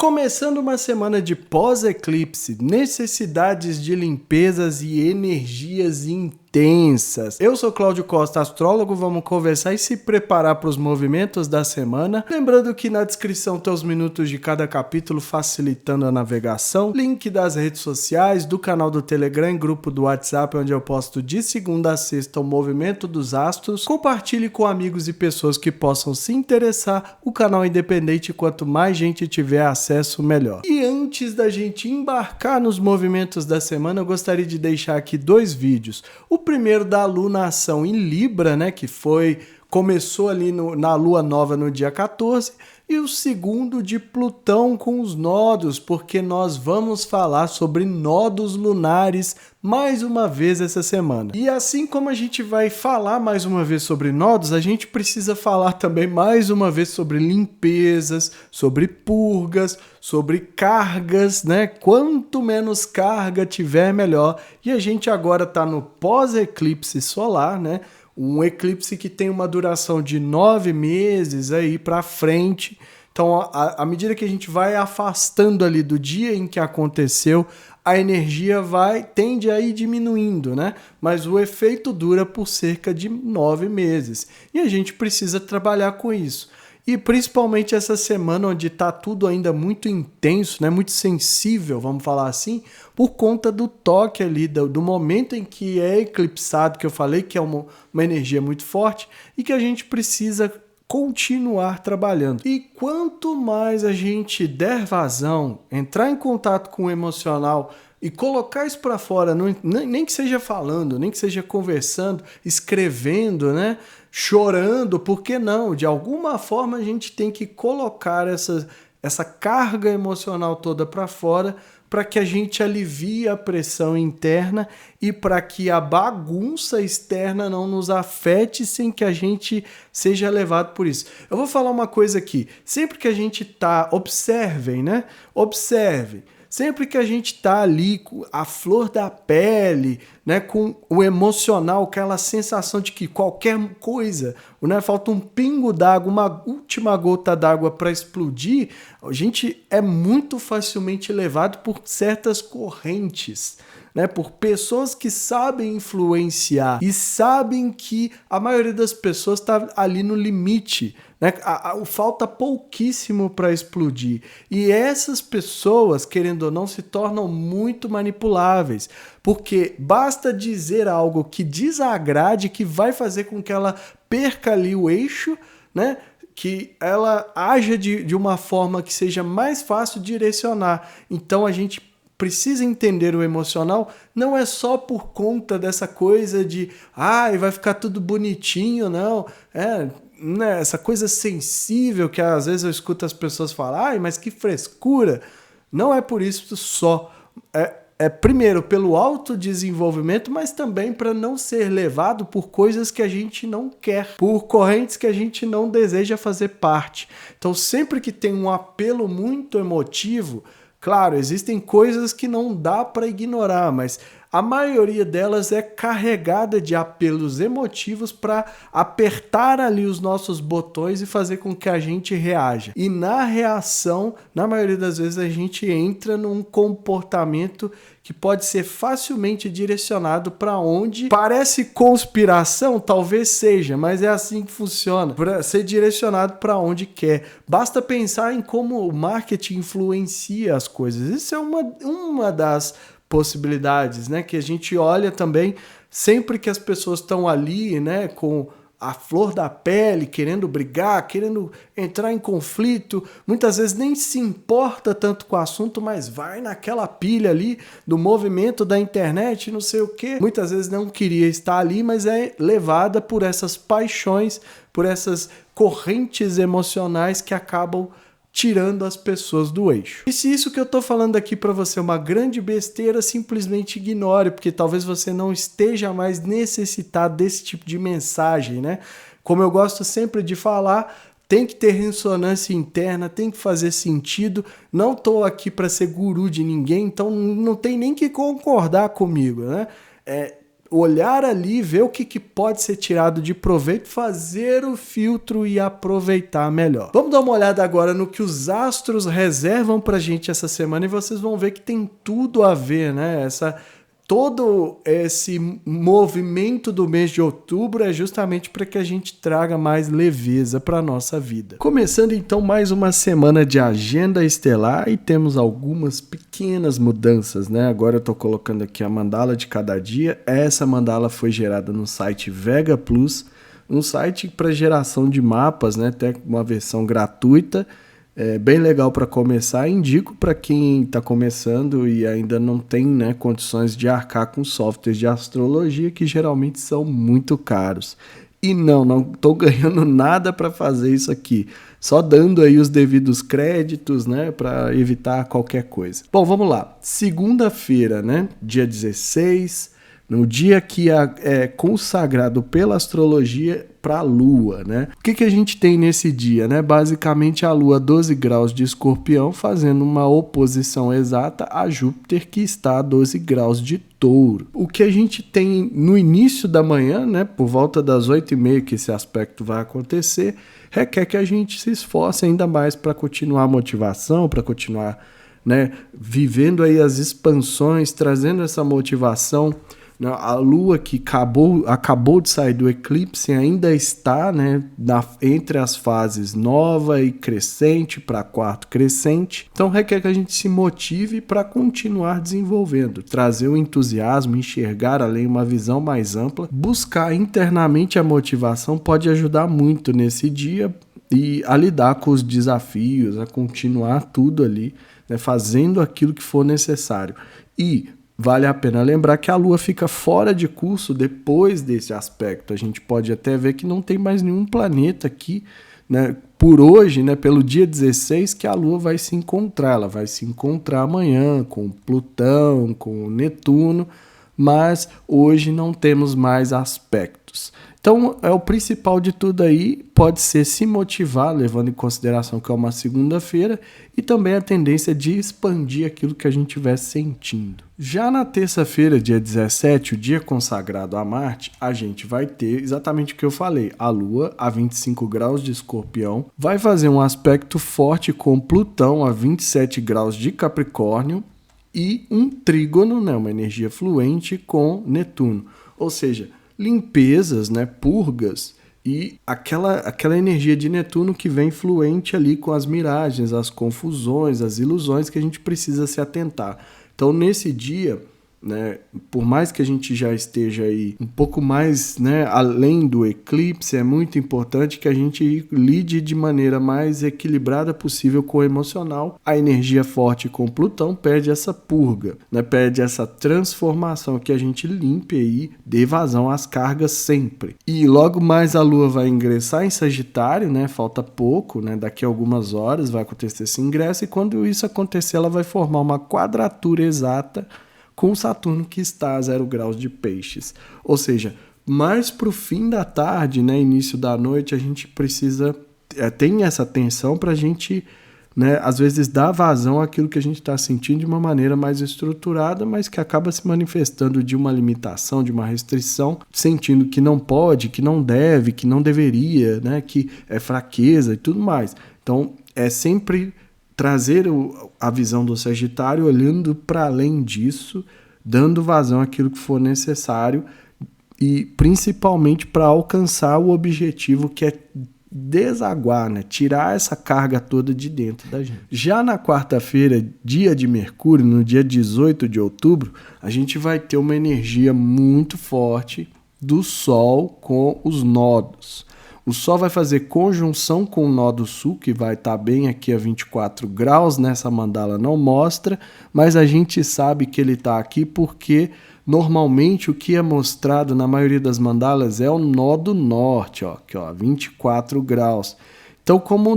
Começando uma semana de pós-eclipse, necessidades de limpezas e energias intensas. Eu sou Cláudio Costa, astrólogo, vamos conversar e se preparar para os movimentos da semana. Lembrando que na descrição tem os minutos de cada capítulo facilitando a navegação, link das redes sociais, do canal do Telegram, grupo do WhatsApp onde eu posto de segunda a sexta o movimento dos astros. Compartilhe com amigos e pessoas que possam se interessar. O canal é independente, quanto mais gente tiver acesso, melhor. E antes da gente embarcar nos movimentos da semana, eu gostaria de deixar aqui dois vídeos. O primeiro da alunação em Libra, né, que começou ali na lua nova no dia 14, e o segundo de Plutão com os nodos, porque nós vamos falar sobre nodos lunares mais uma vez essa semana. E assim como a gente vai falar mais uma vez sobre nodos, a gente precisa falar também mais uma vez sobre limpezas, sobre purgas, sobre cargas, né? Quanto menos carga tiver, melhor. E a gente agora está no pós-eclipse solar, né? Um eclipse que tem uma duração de 9 meses aí para frente. Então, à medida que a gente vai afastando ali do dia em que aconteceu, a energia tende a ir diminuindo, né? Mas o efeito dura por cerca de 9 meses. E a gente precisa trabalhar com isso. E principalmente essa semana onde está tudo ainda muito intenso, né? Muito sensível, vamos falar assim, por conta do toque ali, do momento em que é eclipsado, que eu falei que é uma energia muito forte e que a gente precisa continuar trabalhando. E quanto mais a gente der vazão, entrar em contato com o emocional e colocar isso para fora, nem que seja falando, nem que seja conversando, escrevendo, né? Chorando, por que não? De alguma forma a gente tem que colocar essa carga emocional toda para fora para que a gente alivie a pressão interna e para que a bagunça externa não nos afete sem que a gente seja levado por isso. Eu vou falar uma coisa aqui, sempre que a gente observem, né? Observe. Sempre que a gente está ali com a flor da pele, né, com o emocional, aquela sensação de que qualquer coisa, né, falta um pingo d'água, uma última gota d'água para explodir, a gente é muito facilmente levado por certas correntes, né, por pessoas que sabem influenciar e sabem que a maioria das pessoas está ali no limite, né? Falta pouquíssimo para explodir. E essas pessoas, querendo ou não, se tornam muito manipuláveis, porque basta dizer algo que desagrade, que vai fazer com que ela perca ali o eixo, né? Que ela haja de uma forma que seja mais fácil direcionar. Então a gente precisa entender o emocional, não é só por conta dessa coisa de vai ficar tudo bonitinho, não. Né, essa coisa sensível que às vezes eu escuto as pessoas falar, mas que frescura. Não é por isso só. Primeiro pelo autodesenvolvimento, mas também para não ser levado por coisas que a gente não quer, por correntes que a gente não deseja fazer parte. Então sempre que tem um apelo muito emotivo, claro, existem coisas que não dá para ignorar, mas a maioria delas é carregada de apelos emotivos para apertar ali os nossos botões e fazer com que a gente reaja. E na reação, na maioria das vezes, a gente entra num comportamento que pode ser facilmente direcionado para onde parece conspiração, talvez seja, mas é assim que funciona, para ser direcionado para onde quer. Basta pensar em como o marketing influencia as coisas. Isso é uma das possibilidades, né, que a gente olha também sempre que as pessoas estão ali, né, com a flor da pele, querendo brigar, querendo entrar em conflito, muitas vezes nem se importa tanto com o assunto, mas vai naquela pilha ali do movimento da internet, não sei o quê. Muitas vezes não queria estar ali, mas é levada por essas paixões, por essas correntes emocionais que acabam tirando as pessoas do eixo. E se isso que eu tô falando aqui para você é uma grande besteira, simplesmente ignore, porque talvez você não esteja mais necessitado desse tipo de mensagem, né? Como eu gosto sempre de falar, tem que ter ressonância interna, tem que fazer sentido. Não tô aqui para ser guru de ninguém, então não tem nem que concordar comigo, né? olhar ali, ver o que pode ser tirado de proveito, fazer o filtro e aproveitar melhor. Vamos dar uma olhada agora no que os astros reservam pra gente essa semana e vocês vão ver que tem tudo a ver, né? Todo esse movimento do mês de outubro é justamente para que a gente traga mais leveza para a nossa vida. Começando então mais uma semana de agenda estelar e temos algumas pequenas mudanças, né? Agora eu estou colocando aqui a mandala de cada dia. Essa mandala foi gerada no site Vega Plus, um site para geração de mapas, né? Tem uma versão gratuita. É bem legal para começar, indico para quem está começando e ainda não tem, né, condições de arcar com softwares de astrologia que geralmente são muito caros. E não estou ganhando nada para fazer isso aqui, só dando aí os devidos créditos, né, para evitar qualquer coisa. Bom, vamos lá. Segunda-feira, né, dia 16, no dia que é consagrado pela astrologia para a Lua, né? O que a gente tem nesse dia, né? Basicamente a Lua 12 graus de Escorpião fazendo uma oposição exata a Júpiter que está a 12 graus de Touro. O que a gente tem no início da manhã, né? Por volta das 8h30 que esse aspecto vai acontecer, requer que a gente se esforce ainda mais para continuar a motivação, para continuar, né, vivendo aí as expansões, trazendo essa motivação. A Lua que acabou de sair do eclipse ainda está, né, entre as fases nova e crescente para quarto crescente. Então requer que a gente se motive para continuar desenvolvendo, trazer o entusiasmo, enxergar além, uma visão mais ampla. Buscar internamente a motivação pode ajudar muito nesse dia e a lidar com os desafios, a continuar tudo ali, né, fazendo aquilo que for necessário. E vale a pena lembrar que a Lua fica fora de curso depois desse aspecto. A gente pode até ver que não tem mais nenhum planeta aqui, né, por hoje, né, pelo dia 16, que a Lua vai se encontrar. Ela vai se encontrar amanhã com Plutão, com Netuno, mas hoje não temos mais aspectos. Então, o principal de tudo aí pode ser se motivar, levando em consideração que é uma segunda-feira, e também a tendência de expandir aquilo que a gente estiver sentindo. Já na terça-feira, dia 17, o dia consagrado a Marte, a gente vai ter exatamente o que eu falei. A Lua, a 25 graus de Escorpião, vai fazer um aspecto forte com Plutão a 27 graus de Capricórnio e um trígono, né, uma energia fluente com Netuno. Ou seja, limpezas, né, purgas e aquela energia de Netuno que vem fluente ali com as miragens, as confusões, as ilusões que a gente precisa se atentar. Então, nesse dia, né, por mais que a gente já esteja aí um pouco mais, né, além do eclipse, é muito importante que a gente lide de maneira mais equilibrada possível com o emocional. A energia forte com Plutão pede essa purga, né, pede essa transformação, que a gente limpe aí, dê vazão às cargas sempre. E logo mais a Lua vai ingressar em Sagitário, né, falta pouco, né, daqui a algumas horas vai acontecer esse ingresso, e quando isso acontecer ela vai formar uma quadratura exata com Saturno que está a 0 graus de Peixes. Ou seja, mais para o fim da tarde, né, início da noite, a gente precisa, tem essa tensão para a gente, né, às vezes dar vazão àquilo que a gente está sentindo de uma maneira mais estruturada, mas que acaba se manifestando de uma limitação, de uma restrição, sentindo que não pode, que não deve, que não deveria, né, que é fraqueza e tudo mais. Então, é sempre trazer a visão do Sagitário olhando para além disso, dando vazão àquilo que for necessário e principalmente para alcançar o objetivo que é desaguar, né? Tirar essa carga toda de dentro da gente. Já na quarta-feira, dia de Mercúrio, no dia 18 de outubro, a gente vai ter uma energia muito forte do Sol com os nodos. O Sol vai fazer conjunção com o nó do Sul, que vai estar bem aqui a 24 graus, nessa mandala não mostra, mas a gente sabe que ele está aqui porque normalmente o que é mostrado na maioria das mandalas é o nó do norte, ó, aqui, ó, 24 graus. Então, como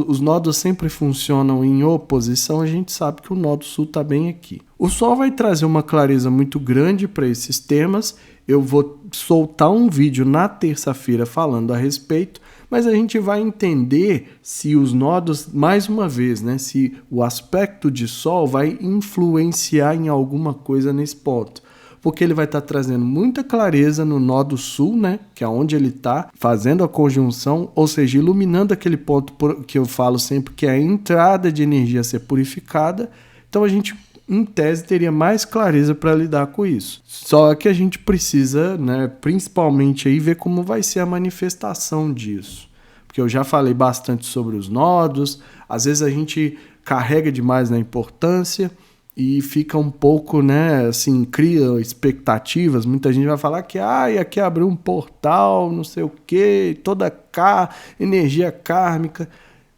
os nodos sempre funcionam em oposição, a gente sabe que o nó do Sul está bem aqui. O Sol vai trazer uma clareza muito grande para esses temas. Eu vou soltar um vídeo na terça-feira falando a respeito, mas a gente vai entender se os nodos, mais uma vez, né, se o aspecto de Sol vai influenciar em alguma coisa nesse ponto. porque ele vai estar trazendo muita clareza no nó do sul, né, que é onde ele está fazendo a conjunção, ou seja, iluminando aquele ponto que eu falo sempre, que é a entrada de energia a ser purificada. Então a gente, em tese, teria mais clareza para lidar com isso. Só que a gente precisa, né, principalmente aí, ver como vai ser a manifestação disso. Porque eu já falei bastante sobre os nodos, às vezes a gente carrega demais na importância e fica um pouco, né, assim, cria expectativas. Muita gente vai falar que aqui abriu um portal, não sei o quê, toda energia kármica.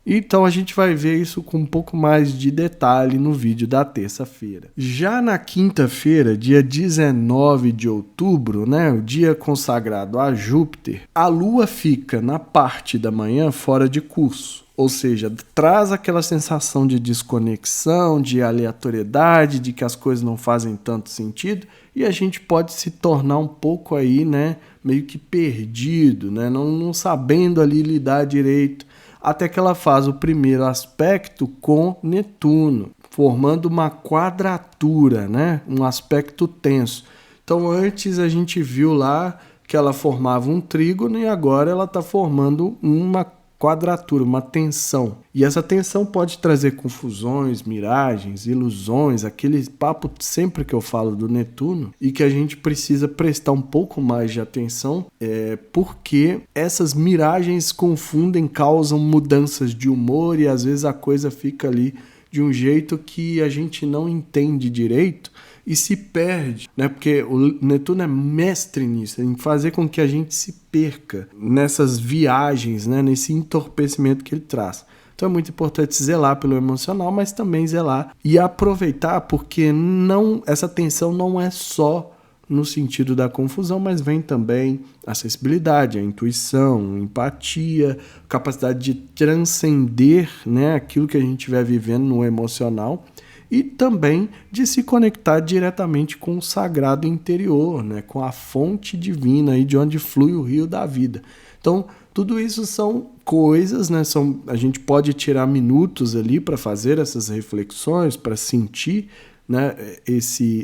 Então a gente vai ver isso com um pouco mais de detalhe no vídeo da terça-feira. Já na quinta-feira, dia 19 de outubro, né, o dia consagrado a Júpiter, a Lua fica na parte da manhã fora de curso. Ou seja, traz aquela sensação de desconexão, de aleatoriedade, de que as coisas não fazem tanto sentido e a gente pode se tornar um pouco aí, né, meio que perdido, né, não sabendo ali lidar direito. Até que ela faz o primeiro aspecto com Netuno, formando uma quadratura, né? Um aspecto tenso. Então antes a gente viu lá que ela formava um trígono e agora ela está formando uma quadratura, uma tensão. E essa tensão pode trazer confusões, miragens, ilusões, aquele papo sempre que eu falo do Netuno, e que a gente precisa prestar um pouco mais de atenção, porque essas miragens confundem, causam mudanças de humor e às vezes a coisa fica ali de um jeito que a gente não entende direito e se perde, né? Porque o Netuno é mestre nisso, em fazer com que a gente se perca nessas viagens, né? Nesse entorpecimento que ele traz. Então é muito importante zelar pelo emocional, mas também zelar e aproveitar, porque essa tensão não é só no sentido da confusão, mas vem também a sensibilidade, a intuição, a empatia, capacidade de transcender, né, aquilo que a gente estiver vivendo no emocional e também de se conectar diretamente com o sagrado interior, né, com a fonte divina aí de onde flui o rio da vida. Então, tudo isso são coisas, né, a gente pode tirar minutos ali para fazer essas reflexões, para sentir, né,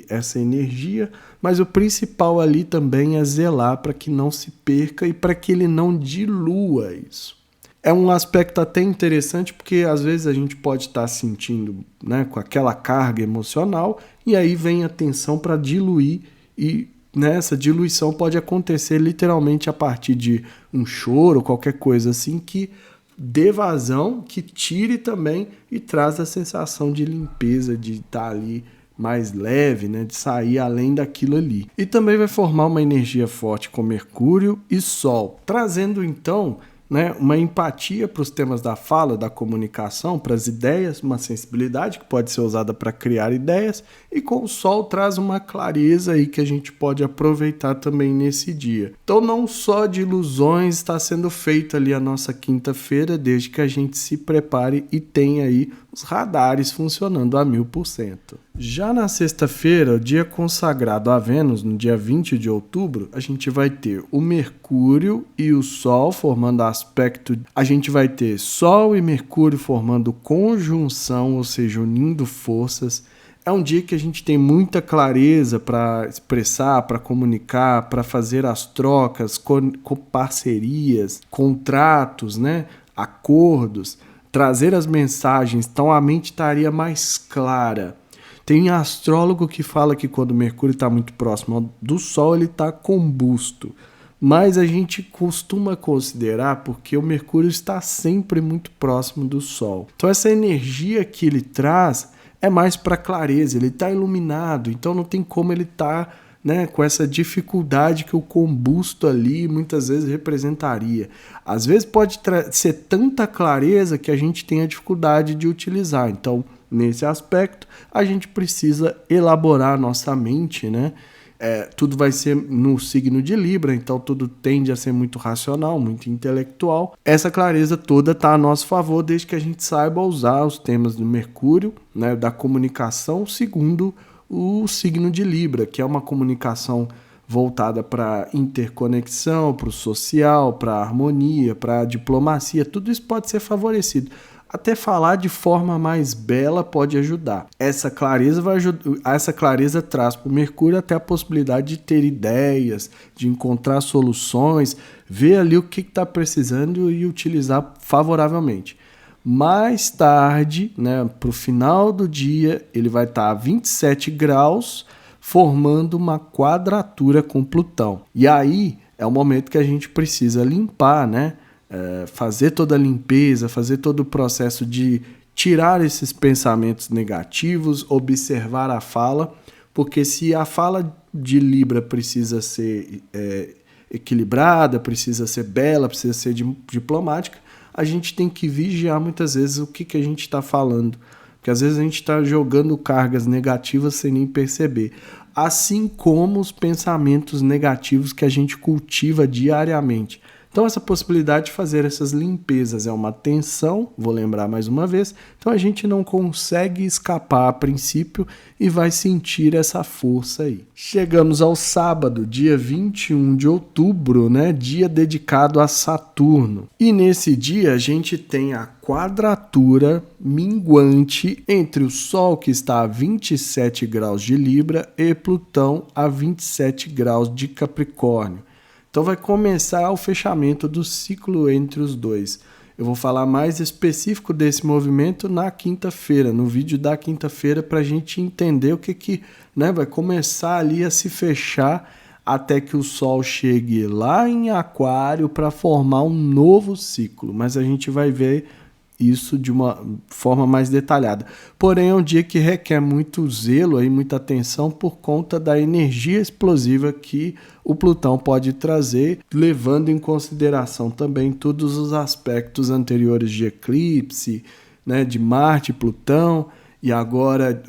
essa energia, mas o principal ali também é zelar para que não se perca e para que ele não dilua isso. É um aspecto até interessante porque às vezes a gente pode estar sentindo, né, com aquela carga emocional e aí vem a tensão para diluir e essa diluição pode acontecer literalmente a partir de um choro, qualquer coisa assim que dê vazão, que tire também e traz a sensação de limpeza, de estar ali mais leve, né, de sair além daquilo ali. E também vai formar uma energia forte com Mercúrio e Sol, trazendo então, né, uma empatia para os temas da fala, da comunicação, para as ideias, uma sensibilidade que pode ser usada para criar ideias, e com o Sol traz uma clareza aí que a gente pode aproveitar também nesse dia. Então não só de ilusões está sendo feita ali a nossa quinta-feira, desde que a gente se prepare e tenha aí os radares funcionando a 1000%. Já na sexta-feira, dia consagrado a Vênus, no dia 20 de outubro, a gente vai ter o Mercúrio e o Sol formando aspecto. A gente vai ter Sol e Mercúrio formando conjunção, ou seja, unindo forças. É um dia que a gente tem muita clareza para expressar, para comunicar, para fazer as trocas, com parcerias, contratos, né? Acordos, trazer as mensagens, então a mente estaria mais clara. Tem astrólogo que fala que quando o Mercúrio está muito próximo do Sol, ele está combusto. Mas a gente costuma considerar porque o Mercúrio está sempre muito próximo do Sol. Então essa energia que ele traz é mais para clareza, ele está iluminado, então não tem como ele estar, né, com essa dificuldade que o combusto ali muitas vezes representaria. Às vezes pode ser tanta clareza que a gente tem a dificuldade de utilizar. Então, nesse aspecto, a gente precisa elaborar a nossa mente, né? Tudo vai ser no signo de Libra, então tudo tende a ser muito racional, muito intelectual. Essa clareza toda está a nosso favor, desde que a gente saiba usar os temas do Mercúrio, né, da comunicação, segundo o signo de Libra, que é uma comunicação voltada para interconexão, para o social, para a harmonia, para a diplomacia. Tudo isso pode ser favorecido. até falar de forma mais bela pode ajudar. Essa clareza vai ajudar, essa clareza traz para o Mercúrio até a possibilidade de ter ideias, de encontrar soluções, ver ali o que está precisando e utilizar favoravelmente. Mais tarde, né, para o final do dia, ele vai estar a 27 graus, formando uma quadratura com Plutão. E aí é o momento que a gente precisa limpar, né? Fazer toda a limpeza, fazer todo o processo de tirar esses pensamentos negativos, observar a fala, porque se a fala de Libra precisa ser equilibrada, precisa ser bela, precisa ser diplomática, a gente tem que vigiar muitas vezes o que a gente está falando, porque às vezes a gente está jogando cargas negativas sem nem perceber, assim como os pensamentos negativos que a gente cultiva diariamente. Então essa possibilidade de fazer essas limpezas é uma tensão, vou lembrar mais uma vez, então a gente não consegue escapar a princípio e vai sentir essa força aí. Chegamos ao sábado, dia 21 de outubro, né? Dia dedicado a Saturno. E nesse dia a gente tem a quadratura minguante entre o Sol, que está a 27 graus de Libra, e Plutão a 27 graus de Capricórnio. Então vai começar o fechamento do ciclo entre os dois. Eu vou falar mais específico desse movimento na quinta-feira, no vídeo da quinta-feira, para a gente entender o que né, vai começar ali a se fechar até que o Sol chegue lá em Aquário para formar um novo ciclo. Mas a gente vai ver isso de uma forma mais detalhada. Porém, é um dia que requer muito zelo e muita atenção por conta da energia explosiva que o Plutão pode trazer, levando em consideração também todos os aspectos anteriores de eclipse, né, de Marte e Plutão, e agora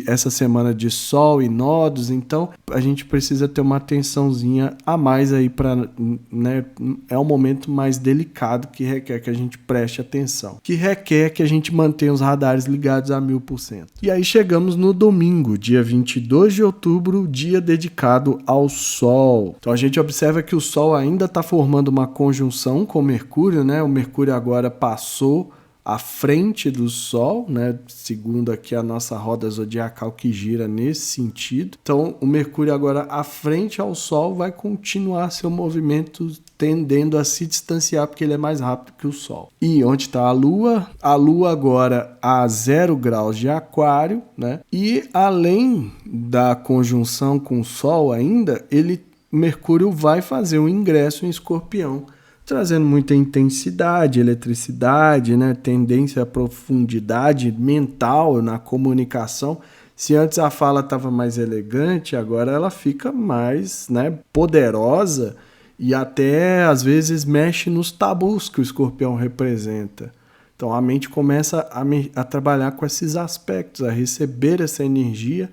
essa semana de Sol e nodos. Então a gente precisa ter uma atençãozinha a mais aí para, né, é um momento mais delicado que requer que a gente preste atenção, que requer que a gente mantenha os radares ligados a 1000%. E aí chegamos no domingo, dia 22 de outubro, dia dedicado ao Sol. Então a gente observa que o Sol ainda está formando uma conjunção com o Mercúrio, né? O Mercúrio agora passou à frente do Sol, né? Segundo aqui a nossa roda zodiacal que gira nesse sentido. Então, o Mercúrio agora à frente ao Sol vai continuar seu movimento tendendo a se distanciar, porque ele é mais rápido que o Sol. E onde está a Lua? A Lua agora a 0 graus de Aquário, né? E além da conjunção com o Sol ainda, Mercúrio vai fazer um ingresso em Escorpião, trazendo muita intensidade, eletricidade, né? Tendência à profundidade mental na comunicação. Se antes a fala estava mais elegante, agora ela fica mais, né, poderosa e até às vezes mexe nos tabus que o Escorpião representa. Então a mente começa a trabalhar com esses aspectos, a receber essa energia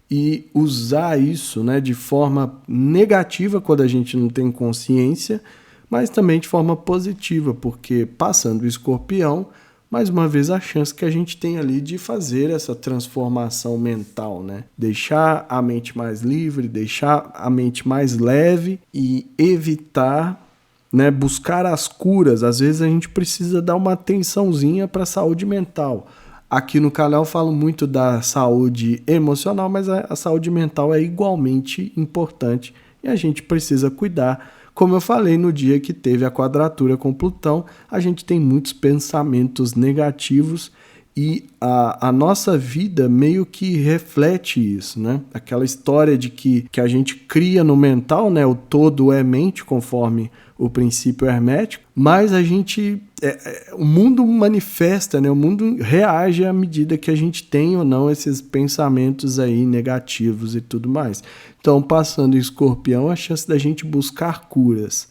e usar isso, né, de forma negativa quando a gente não tem consciência, mas também de forma positiva, porque passando o Escorpião, mais uma vez a chance que a gente tem ali de fazer essa transformação mental, né? Deixar a mente mais livre, deixar a mente mais leve e evitar, né, buscar as curas. Às vezes a gente precisa dar uma atençãozinha para a saúde mental. Aqui no canal eu falo muito da saúde emocional, mas a saúde mental é igualmente importante e a gente precisa cuidar. Como eu falei no dia que teve a quadratura com Plutão, a gente tem muitos pensamentos negativos e a nossa vida meio que reflete isso, né? Aquela história de que a gente cria no mental, né? O todo é mente, conforme o princípio hermético, mas a gente, o mundo manifesta, né? O mundo reage à medida que a gente tem ou não esses pensamentos aí negativos e tudo mais. Então, passando em Escorpião, a chance da gente buscar curas.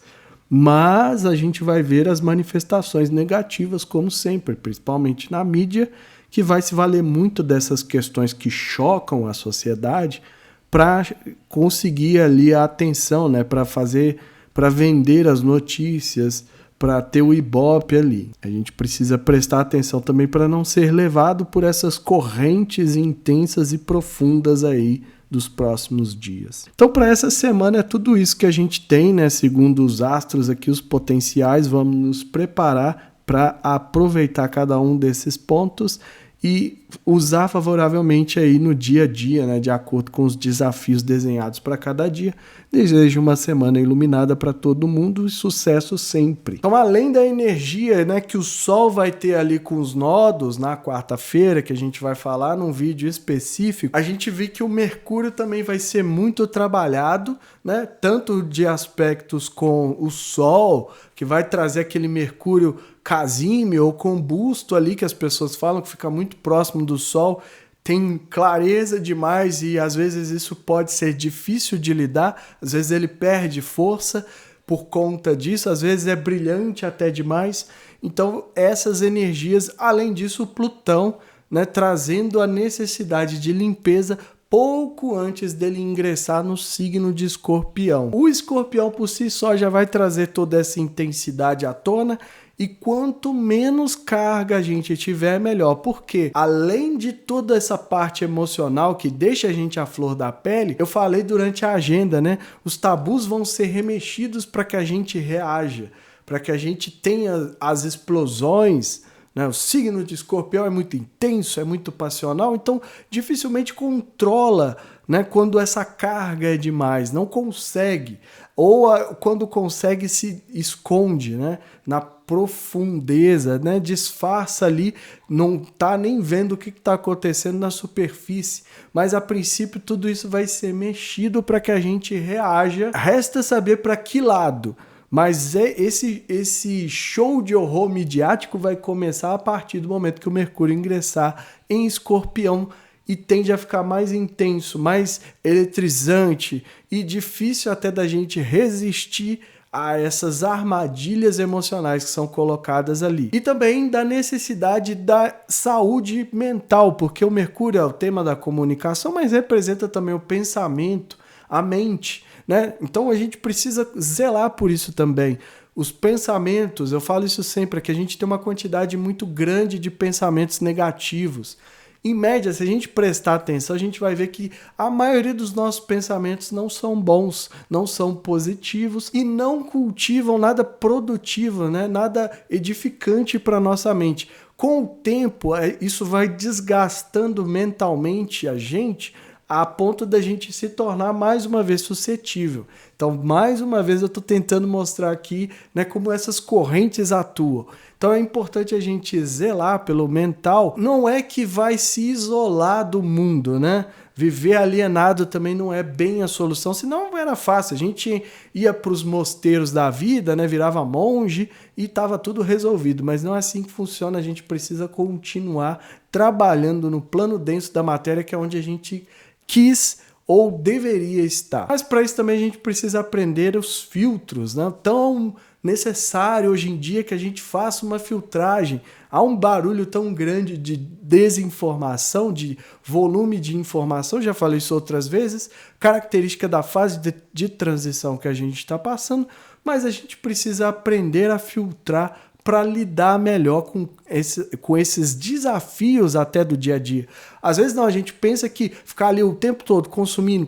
Mas a gente vai ver as manifestações negativas, como sempre, principalmente na mídia, que vai se valer muito dessas questões que chocam a sociedade para conseguir ali a atenção, né? Para vender as notícias, para ter o Ibope ali. A gente precisa prestar atenção também para não ser levado por essas correntes intensas e profundas aí dos próximos dias. Então, para essa semana é tudo isso que a gente tem, né? Segundo os astros aqui, os potenciais, vamos nos preparar para aproveitar cada um desses pontos e usar favoravelmente aí no dia a dia, né, de acordo com os desafios desenhados para cada dia. Desejo uma semana iluminada para todo mundo e sucesso sempre. Então, além da energia, né, que o Sol vai ter ali com os nodos na quarta-feira, que a gente vai falar num vídeo específico, a gente vê que o Mercúrio também vai ser muito trabalhado, né, tanto de aspectos com o Sol, que vai trazer aquele Mercúrio casime ou combusto ali, que as pessoas falam que fica muito próximo do Sol, tem clareza demais e às vezes isso pode ser difícil de lidar, às vezes ele perde força por conta disso, às vezes é brilhante até demais. Então essas energias, além disso o Plutão, né, trazendo a necessidade de limpeza pouco antes dele ingressar no signo de Escorpião. O Escorpião por si só já vai trazer toda essa intensidade à tona, e quanto menos carga a gente tiver, melhor. Porque além de toda essa parte emocional que deixa a gente à flor da pele, eu falei durante a agenda, né? Os tabus vão ser remexidos para que a gente reaja, para que a gente tenha as explosões, né? O signo de Escorpião é muito intenso, é muito passional, então dificilmente controla, né, quando essa carga é demais, não consegue. Ou quando consegue, se esconde, né, na profundeza, né, disfarça ali, não tá nem vendo o que está acontecendo na superfície. Mas a princípio tudo isso vai ser mexido para que a gente reaja. Resta saber para que lado. Mas esse show de horror midiático vai começar a partir do momento que o Mercúrio ingressar em Escorpião e tende a ficar mais intenso, mais eletrizante e difícil até da gente resistir a essas armadilhas emocionais que são colocadas ali. E também da necessidade da saúde mental, porque o Mercúrio é o tema da comunicação, mas representa também o pensamento, a mente, né? Então a gente precisa zelar por isso também. Os pensamentos, eu falo isso sempre, é que a gente tem uma quantidade muito grande de pensamentos negativos. Em média, se a gente prestar atenção, a gente vai ver que a maioria dos nossos pensamentos não são bons, não são positivos e não cultivam nada produtivo, né? Nada edificante para a nossa mente. Com o tempo, isso vai desgastando mentalmente a gente, a ponto da gente se tornar mais uma vez suscetível. Então, mais uma vez eu estou tentando mostrar aqui, né, como essas correntes atuam. Então é importante a gente zelar pelo mental. Não é que vai se isolar do mundo, né? Viver alienado também não é bem a solução, senão era fácil. A gente ia para os mosteiros da vida, né? Virava monge e estava tudo resolvido. Mas não é assim que funciona, a gente precisa continuar trabalhando no plano denso da matéria, que é onde a gente quis ou deveria estar. Mas para isso também a gente precisa aprender os filtros, né? Tão necessário hoje em dia que a gente faça uma filtragem. Há um barulho tão grande de desinformação, de volume de informação, já falei isso outras vezes, característica da fase de transição que a gente está passando, mas a gente precisa aprender a filtrar para lidar melhor com esses desafios até do dia a dia. Às vezes não, a gente pensa que ficar ali o tempo todo consumindo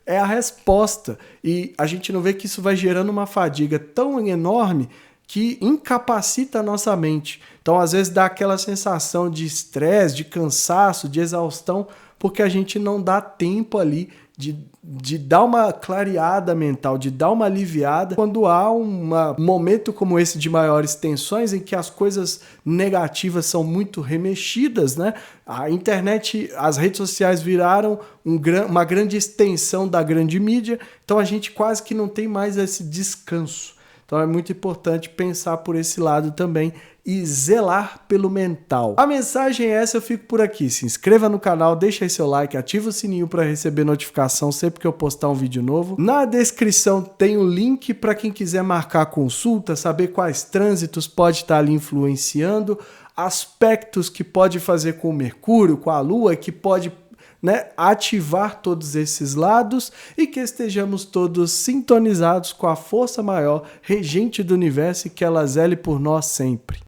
é a resposta. E a gente não vê que isso vai gerando uma fadiga tão enorme que incapacita a nossa mente. Então, às vezes dá aquela sensação de estresse, de cansaço, de exaustão, porque a gente não dá tempo ali de dar uma clareada mental, de dar uma aliviada quando há um momento como esse de maiores tensões em que as coisas negativas são muito remexidas, né? A internet, as redes sociais viraram uma grande extensão da grande mídia, então a gente quase que não tem mais esse descanso. Então é muito importante pensar por esse lado também e zelar pelo mental. A mensagem é essa, eu fico por aqui. Se inscreva no canal, deixa aí seu like, ativa o sininho para receber notificação sempre que eu postar um vídeo novo. Na descrição tem o link para quem quiser marcar consulta, saber quais trânsitos pode estar ali influenciando, aspectos que pode fazer com o Mercúrio, com a Lua, que pode, né, ativar todos esses lados e que estejamos todos sintonizados com a força maior, regente do universo, e que ela zele por nós sempre.